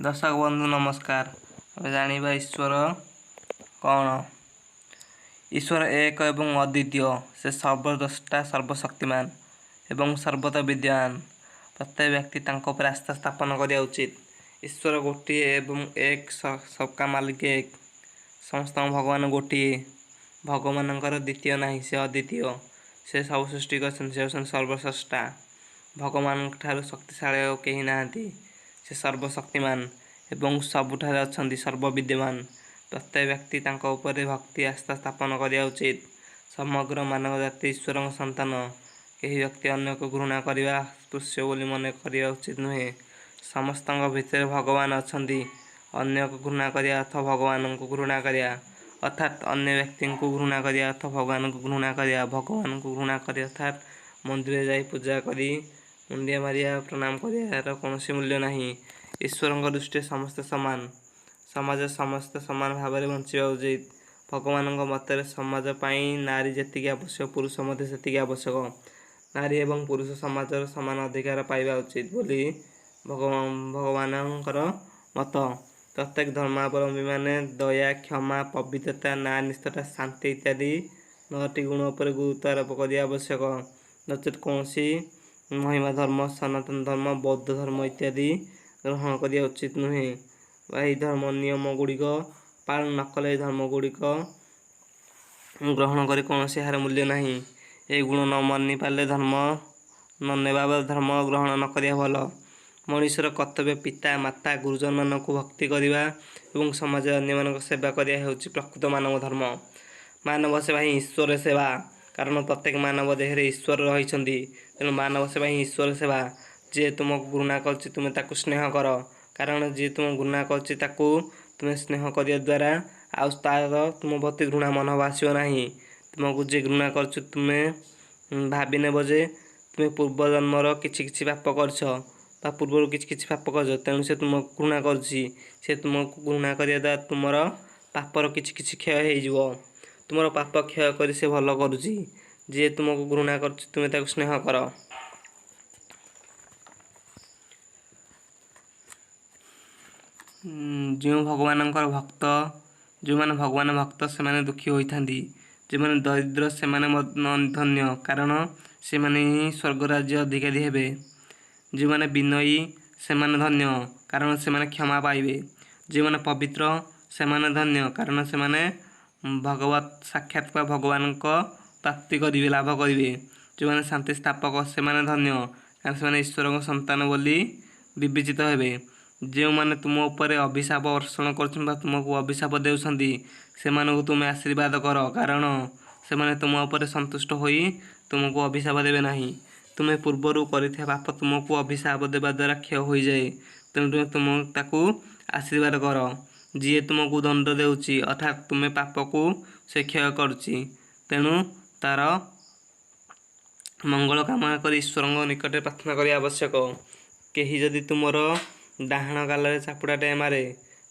दर्शक बंधु नमस्कार। आम जाना ईश्वर कौन। ईश्वर एक एवं अद्वितीय। से सर्वद्रष्टा सर्वशक्तिमान एवं सर्वदा विद्यमान। प्रत्येक व्यक्ति पर आस्था स्थापन करने उचित। ईश्वर गोटे एवं एक सबका मालिक एक। समस्त भगवान गोटे। भगवान द्वितीय ना से अद्वितीय। से सब सृष्टि कर सर्वश्रेष्ठा। भगवान ठारू शक्तिशाली कहीं ना से सर्वशक्तिमान एवं सबुठारे अच्छा सर्वविद्यमान। प्रत्येक व्यक्ति उपर भक्ति आस्था स्थापन करने उचित। समग्र मानव जाति ईश्वर संतान। कहीं व्यक्ति अन्य को घृणा करने स्पृश्य बोली मन करने उचित नुहे। समस्त भितर भगवान अच्छा। अन्य को घृणा करने अथवा भगवान को घृणा करने अर्थात अन्य व्यक्ति को घृणा करने अथवा भगवान को घृणा करने भगवान को घृणा कर अर्थात मंदिर जाई पूजा करी मुंडिया मारिया प्रणाम कर कौन मूल्य नहीं। ईश्वर दृष्टि समस्ते सामान। समाज समस्त सामान भाव में बंचा उचित। भगवान मत समाज नारी जी आवश्यक पुरुष से आवश्यक। नारी एवं पुरुष समाज सामान अधिकार पाइबा उचित बोली भगवान मत। प्रत्येक धर्मावलंबी माने दया क्षमा पवित्रता न्याय निष्ठा शांति इत्यादि 9टी गुण पर गुरुत्व आरोप करने आवश्यक। नचेत कौन महिमा धर्म सनातन धर्म बौद्ध धर्म इत्यादि ग्रहण करने उचित नुहे। यही धर्म नियम गुड़िक पालन न कले धर्म गुड़िक ग्रहण कर कौन यार मूल्य नहीं। ये गुण न मानि पारे धर्म न नेबा धर्म ग्रहण न करिया भल। मनुष्यर कर्तव्य पिता माता गुरुजन मान भक्ति करने और समाज अन्य सेवा करने प्रकृत मानव धर्म। मानव सेवा ही ईश्वर सेवा। कारण प्रत्येक मानव देह ईश्वर रही तेणु मानव सेवा ही ईश्वर सेवा। जी तुमको घृणा कर तुम्हें ताकू स्नेह कर। कारण जी तुम घृणा कर तुम्हें स्नेह करने द्वारा आर तुम प्रति घृणा मनोभाव आसो ना। तुमको जी घृणा कर तुम्हें भावी नेब जे तुम्हें पूर्व जन्मर कि पाप कर पूर्व कि पाप कर तेणु से तुमको घृणा कर तुमको घृणा करने द्वारा तुम पापर कि क्षय हो तुम पाप क्षय कर से भल करुच्ची। जी तुमको घृणा कर तुम्हें ताकू स्नेह कर। जो भगवान भक्त जो मैंने भगवान भक्त से मैंने दुखी होता जो मैंने दरिद्र से मैंने धन्य कारण से मैंने ही स्वर्ग राज्य अधिकारी हेबे। जो मैंने विनयी से मैंने धन्य कारण से मैंने क्षमा पाइबे। जो मैंने पवित्र से मैंने धन्य कारण से मैंने भगवत साक्षात्कार भगवान को प्राप्ति करेंगे लाभ करेंगे। जो मैंने शांति स्थापक से मैंने धन्य कारण से मैंने ईश्वर संतान बोली विवेचित हेबे। जो मैंने तुम उपर अभिशाप वर्षण कर तुमको अभिशाप देउछंती से तुम्हें आशीर्वाद कर कारण से मैंने तुम उपर संतुष्ट हो तुमको अभिशाप देवे नहीं। तुम्हें पूर्वर कर पाप तुमको अभिशाप देवा द्वारा क्षय हो जाए तेणु तुम ताकू आशीर्वाद कर। जी तुमको दंड देउची अर्थात तुम्हें पाप को से क्षय करुच्ची तेणु तार मंगल कामना कर ईश्वर निकट प्रार्थना करने आवश्यक। कहीं जदि तुमर डाहाण गाल चापुड़ाटे मारे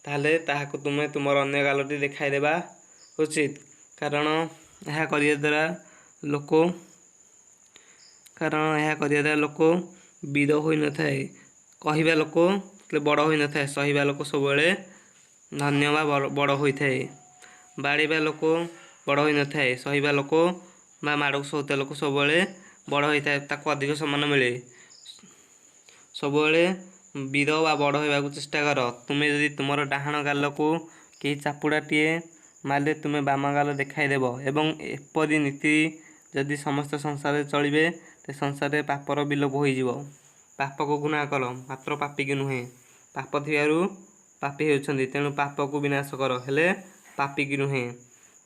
ताहले ताहाको तुम्हें तुमर अन्य गालटी देखाई देवा उचित। कारण यह करने द्वारा लोक वीर हो न थाए कहवा लोक बड़ हो न थाए सहिबा लोक सब धन्य बा बड़ होता है। बाड़ीबा लोक बड़ हो न थाए सहिबा लोक बा माड़ को सोता लोक सब बड़ होता है ताको अधिक सम्मान मिले। सब वीर बा बड़ होगा चेष्टा कर। तुम्हें जदि तुम डाहाण गाल को कहीं चापुड़ाटे मारे तुम्हें बाम गाल देखाई देव एवं एपरी नीति जदि समस्त संसार चलिए तो संसार पापर विलोप हो पाप को गुना कर मात्र पापी की नुहे। पाप थी पापी होती तेणु पाप को विनाश कर हेले पापी की नुहे।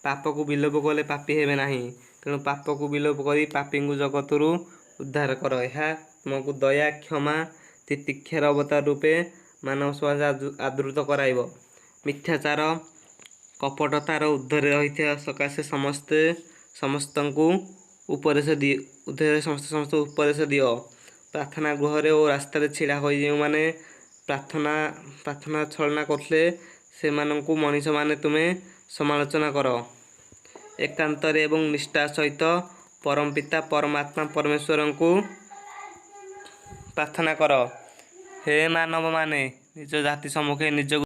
पाप को विलोप कले पापी हेबे नहीं तेणु पाप को विलोप कर पापी को जगत उद्धार कर। यह तुमको दया क्षमा तितिक्षार अवतार रूपे मानव समाज आदृत कराइब। मिथ्याचार कपटतार ऊर्ध्वे रही सकाशे समस्त उपदेश दियो। प्रार्थना गृह और रास्तार छिड़ा हो जो मैंने प्रार्थना छलना करते से मनीष माने तुम्हें समालोचना कर। एकांतर एवं निष्ठा सहित परम पिता परमात्मा परमेश्वर को प्रार्थना कर। हे मानव माने ନିଜ ଜାତି ସମ୍ମୁଖେ ନିଜକୁ